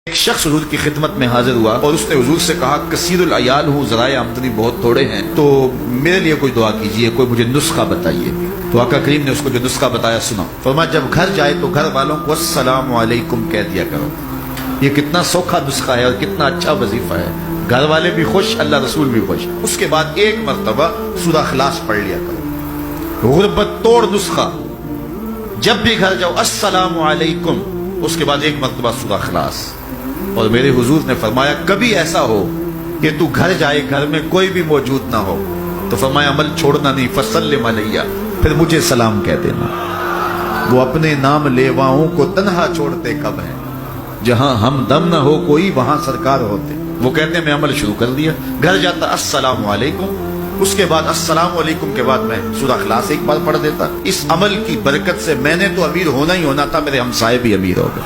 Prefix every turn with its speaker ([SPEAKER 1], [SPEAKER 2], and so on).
[SPEAKER 1] ایک شخص حضور کی خدمت میں حاضر ہوا اور اس نے حضور سے کہا کثیر العیال ہوں، ذرائع آمدنی بہت تھوڑے ہیں، تو میرے لیے کوئی دعا کیجئے، کوئی مجھے نسخہ بتائیے۔ تو آقا کریم نے اس کو جو نسخہ بتایا سنا، فرمایا جب گھر جائے تو گھر والوں کو السلام علیکم کہہ دیا کرو۔ یہ کتنا سوکھا نسخہ ہے اور کتنا اچھا وظیفہ ہے، گھر والے بھی خوش، اللہ رسول بھی خوش۔ اس کے بعد ایک مرتبہ سورہ اخلاص پڑھ لیا کرو، غربت توڑ نسخہ۔ جب بھی گھر جاؤ السلام علیکم، اس کے بعد ایک مرتبہ سورہ اخلاص۔ اور میرے حضور نے فرمایا کبھی ایسا ہو کہ تو گھر جائے، گھر میں کوئی بھی موجود نہ ہو، تو فرمایا عمل چھوڑنا نہیں، فسلم علیہ، پھر مجھے سلام کہہ دینا۔ وہ اپنے نام لیواؤں کو تنہا چھوڑتے کب ہیں، جہاں ہم دم نہ ہو کوئی وہاں سرکار ہوتے۔ وہ کہتے ہیں میں عمل شروع کر دیا، گھر جاتا السلام علیکم، اس کے بعد السلام علیکم کے بعد میں سورہ اخلاص ایک بار پڑھ دیتا۔ اس عمل کی برکت سے میں نے تو امیر ہونا ہی ہونا تھا، میرے ہمسائے بھی امیر ہو گئے۔